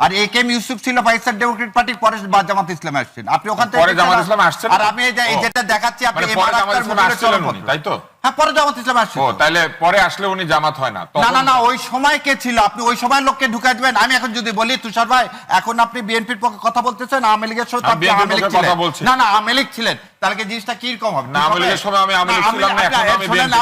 আর এ K M Yusuf ছিল Pakistan Democratic পার্টির পরে জামাত ইসলামে আসছেন, আপনি ওখান থেকে পরে জামাত ইসলামে আসছেন। আর আমি এই যেটা দেখাচ্ছি আপনি মানে পরে জামাত ইসলামে আসছিলেন উনি, তাই তো? হ্যাঁ, পরে জামাত ইসলামে আসছেন। ও, তাহলে পরে আসলে উনি জামাত হয় না? না, ওই সময় কে ছিল? আপনি ওই সময় লোককে ঢুকাই দিবেন। আমি এখন যদি বলি তুষার ভাই এখন আপনি বিএনপির পক্ষে কথা বলতেছেন, আওয়ামী লীগের সাথে আপনি আওয়ামী লীগ ছিলেন। না, আওয়ামী লীগ ছিলেন, তাহলে কি জিনিসটা কি রকম হবে? না, আওয়ামী লীগের সময় আমি আওয়ামী লীগ ছিলাম না, এখন আমি বিএনপি।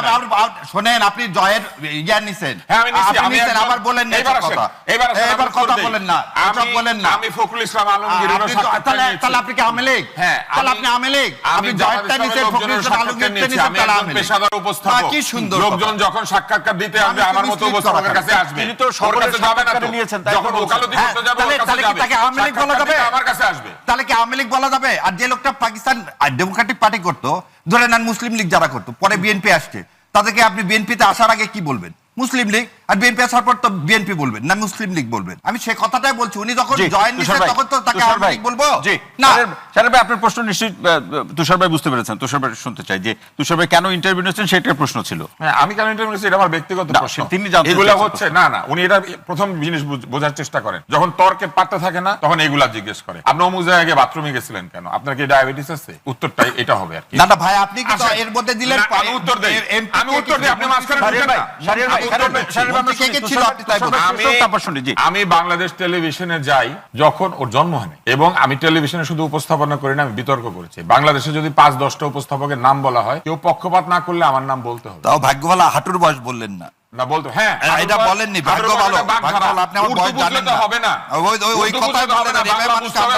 শুনেন, আপনি জয়ের ইয়ার নিছেন। হ্যাঁ, আমি নিছি। আপনি নিছেন, আবার বলেন না কথা। এবার কথা বলেন না, এসব বলেন না। আমি ফখরুল ইসলাম আলমগীরের সাক্ষাৎকার নিয়েছি। তাহলে আপনি কি আওয়ামী লীগ? হ্যাঁ, তাহলে আপনি আওয়ামী লীগ। আপনি জয়েরটা নিছেন, ফখরুল ইসলাম আলমগীরটা নিছেন, আমি তাহলে একজন আওয়ামী লীগ। পেশাদার উপস্থাপক। কি সুন্দর লোকজন যখন সাক্ষাৎকার দিতে আসবে আমার মতো উপস্থাপকের কাছে আসবে। তিনি তো ওর কাছে যাবে না তো। নিয়েছেন, যখন ওকালতি করতে যাবে ওর কাছে যাবে। তাকে আওয়ামী লীগ বলা যাবে? আমার কাছে আসবে। তাহলে কি আওয়ামী লীগ বলা যাবে? আর যে লোকটা পাকিস্তান ডেমোক্রেটিক পার্টি করতো, ধরে নেন মুসলিম লীগ যারা করতো, পরে বিএনপি আসছে, তাদেরকে আপনি বিএনপিতে আসার আগে কি বলবেন? মুসলিম লীগ। আর বিএনপি আসার পর তো বিএনপি বলবেন না মুসলিম লীগ বলবেন। আমি সেই কথাটাই বলছি, উনি যখন জয়েন নিছেন তখন তো তাকে আওয়ামী লীগ বলবো না। শাহরিয়ার ভাই, আপনার প্রশ্ন নিশ্চয়ই তুষার ভাই বুঝতে পেরেছেন। তুষার ভাই শুনতে চাই যে তুষার ভাই কেন ইন্টারভিউ নিয়েছেন, সেটার প্রশ্ন ছিল। হ্যাঁ, আমি কেন ইন্টারভিউ নিয়েছি এটা আমার ব্যক্তিগত প্রশ্ন। তিনি জানতে এগুলা চেয়েছেন হচ্ছে না, উনি এটা প্রথম জিনিস বোঝার চেষ্টা করেন। যখন তর্কে পাত্তা থাকে না তখন এগুলা জিজ্ঞেস করে। আপনি অমুক জায়গায় বাথরুমে গেছিলেন কেন? আপনার কি ডায়াবেটিস আছে? উত্তরটাই এটা হবে আর কি। না ভাই, আপনি কি তো এর মধ্যে দিলেন? আমি উত্তর দেই, আপনি মাঝখানে ঢুকেন না। আমি বাংলাদেশ টেলিভিশনে যাই যখন ওর জন্ম হয়নি, এবং আমি টেলিভিশনে শুধু উপস্থাপনা করি না, আমি বিতর্ক করেছি। বাংলাদেশে যদি ৫-১০টা উপস্থাপকের নাম বলা হয়, কেউ পক্ষপাত না করলে আমার নাম বলতে হবে। তাও ভাগ্য ভালো হাঁটুর বয়স বললেন না। না বলতো, হ্যাঁ এটা বলেননি, ভাগ্য ভালো। ভাগ্য ভালো, আপনি আমার বয়স জানেন না। হবে না, ওই কথা বলেন না,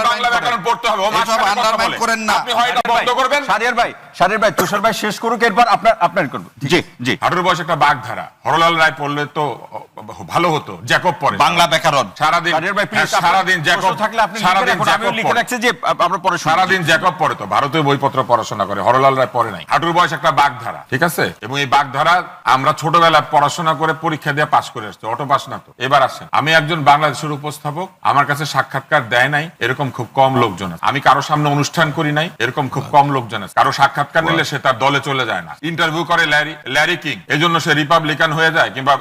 বাংলা ব্যাকরণ পড়তে হবে। ও এসব আন্ডারমাইন করেন না। আপনি হয় এটা বন্ধ করবেন। শাহরিয়ার ভাই তুষার ভাই শেষ করুক, এরপর আপনার করব। জি হাঁটুর বয়স একটা বাগধারা। হরলাল রায় পড়লে তো ভালো হতো, জ্যাকব পড়ে বাংলা ব্যাকরণ। সারাদিন জ্যাকব থাকলে আপনি লিখে রাখছে যে আমরা পরে সারাদিন জ্যাকব পড়ে, তো ভারতীয় বইপত্র পড়াশোনা করে, হরলাল রায় পড়ে নাই। হাঁটুর বয়স একটা বাগধারা, ঠিক আছে? এবং এই বাগধারা আমরা ছোটবেলায় পড়াশোনা করে পরীক্ষা দিয়ে পাস করে আসছি, অটো পাস না তো। এবার আসেন, আমি একজন বাংলাদেশের উপস্থাপক, আমার কাছে সাক্ষাৎকার দেয় নাই এরকম খুব কম লোকজন আছে। আমি কারো সামনে অনুষ্ঠান করি নাই এরকম খুব কম লোকজন আছে। কারো সাক্ষাৎকার নিলে সে তার দলে চলে যায় না। ইন্টারভিউ করে ল্যারি কিং, এজন্য সে রিপাবলিকান হয়ে যায় কিংবা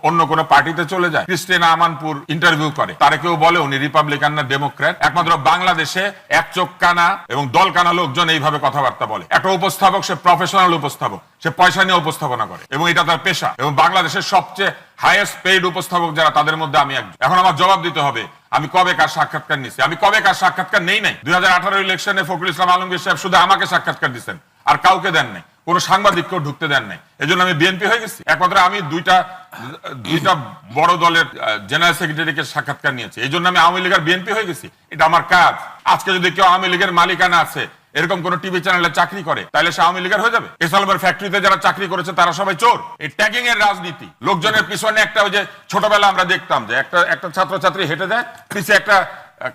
অন্য কোনো পার্টিতে চলে যায়। ক্রিস্টিনা আমানপুর ইন্টারভিউ করে, তারে কেউ বলে উনি রিপাবলিকান না ডেমোক্র্যাট? একমাত্র বাংলাদেশে এক চোখ কানা এবং দল কানা লোকজন এইভাবে কথাবার্তা বলে। একটা উপস্থাপক, সে প্রফেশনাল উপস্থাপক, সে পয়সা নিয়ে উপস্থাপনা করে এবং এটা তার পেশা। এবং বাংলাদেশের সবচেয়ে হাইয়েস্ট পেইড উপস্থাপক যারা, তাদের মধ্যে আমি একজন। এখন আমার জবাব দিতে হবে, আমি কবে কার সাক্ষাৎকার নিছি? আমি কবে কার সাক্ষাৎকার নেই নাই? 2018 ইলেকশনে ফখরুল ইসলাম আলমগীর সাহেব শুধু আমাকে সাক্ষাৎকার দিচ্ছেন, আর কাউকে দেন নাই, কোনো সাংবাদিককেও ঢুকতে দেন নাই। এজন্য আমি বিএনপি হয়ে গেছি। একমাত্র আমি দুইটা বড় দলের জেনারেল সেক্রেটারিকে সাক্ষাৎকার নিয়েছি, এই জন্য আমি আওয়ামী লীগের বিএনপি হয়ে গেছি। এটা আমার কাজ। আজকে যদি কেউ আওয়ামী লীগের মালিকানা আছে, এরকম কোন টিভি চ্যানেলে চাকরি করে, তাহলে সে আওয়ামী লীগের হয়ে যাবে? এসালমের ফ্যাক্টরিতে যারা চাকরি করেছে তারা সবাই চোর। এই ট্যাগিং এর রাজনীতি, লোকজনের পিছনে একটা, ওই যে ছোটবেলা আমরা দেখতাম যে একটা ছাত্রছাত্রী হেঁটে দেয়, পিছিয়ে একটা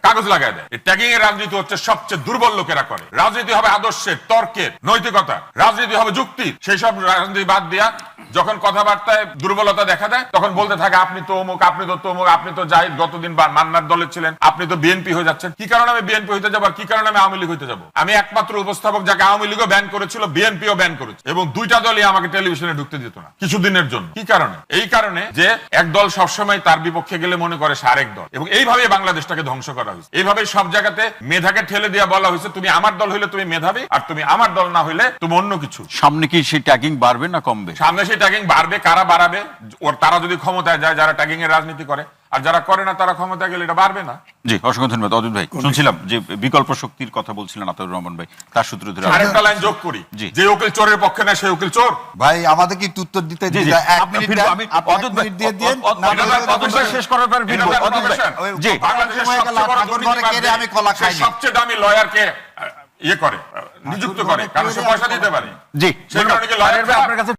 কাগজ লাগায় দেয়। এই ট্যাগিং এর রাজনীতি হচ্ছে সবচেয়ে দুর্বল লোকেরা করে। রাজনীতি হবে আদর্শের, তর্কের, নৈতিকতা, রাজনীতি হবে যুক্তি। সেই সব রাজনীতি বাদ দিয়া যখন কথাবার্তায় দুর্বলতা দেখা দেয়, তখন বলতে থাকে আপনি তো অমুক, আপনি তো তমুক, আপনি তো জাহিদ গতদিন মান্নার দলের ছিলেন, আপনি তো বিএনপি হয়ে যাচ্ছেন। কি কারণে আমি বিএনপি হইতে যাবো, আর কি কারণে আমি আওয়ামী লীগ হইতে যাবো? আমি একমাত্র উপস্থাপক যাকে আওয়ামী লীগও ব্যান করেছিল, বিএনপিও ব্যান করেছে, এবং দুইটা দলই আমাকে টেলিভিশনে ঢুকতে দিত না কিছুদিনের জন্য। কি কারণে? এই কারণে যে এক দল সবসময় তার বিপক্ষে গেলে মনে করে সে আরেক দল, এবং এইভাবে বাংলাদেশটাকে ধ্বংস করা হয়েছে। এইভাবে সব জায়গাতে মেধাকে ঠেলে দিয়ে বলা হয়েছে তুমি আমার দল হইলে তুমি মেধাবী, আর তুমি আমার দল না হইলে তুমি অন্য কিছু। সামনে কি সেই ট্যাগিং বাড়বে না কমবে? সামনে সেই ট্যাগিং বাড়বে। কারা বাড়াবে? তারা যদি ক্ষমতায় যায়, যারা ট্যাগিং এর রাজনীতি করে, আর যারা করে না তারা ক্ষমতায় গেলে এটা বাড়বে না। জি, অসংখ্য ধন্যবাদ অদূত ভাই। শুনছিলাম যে বিকল্প শক্তির কথা বলছিলেন আতাউর রহমান ভাই, তার সূত্র ধরে আরেকটা লাইন যোগ করি, যে উকিল চোরের পক্ষে না সেই উকিল চোর। ভাই আমাদের কি উত্তর দিতে দিন? এক মিনিট আমি অদূত ভাই দিয়ে দেন, শেষ করার পর ভিডিও অদূত ভাই। জি, বাংলাদেশের সবচেয়ে বড় দুর্নীতিবাজ, আমি কলা খাই, সবচেয়ে দামি লয়ারকে ইয়ে করে, নিযুক্ত করে, কারণ সে পয়সা দিতে পারে। জি, সেই কারণে কি লয়ার আপনার কাছে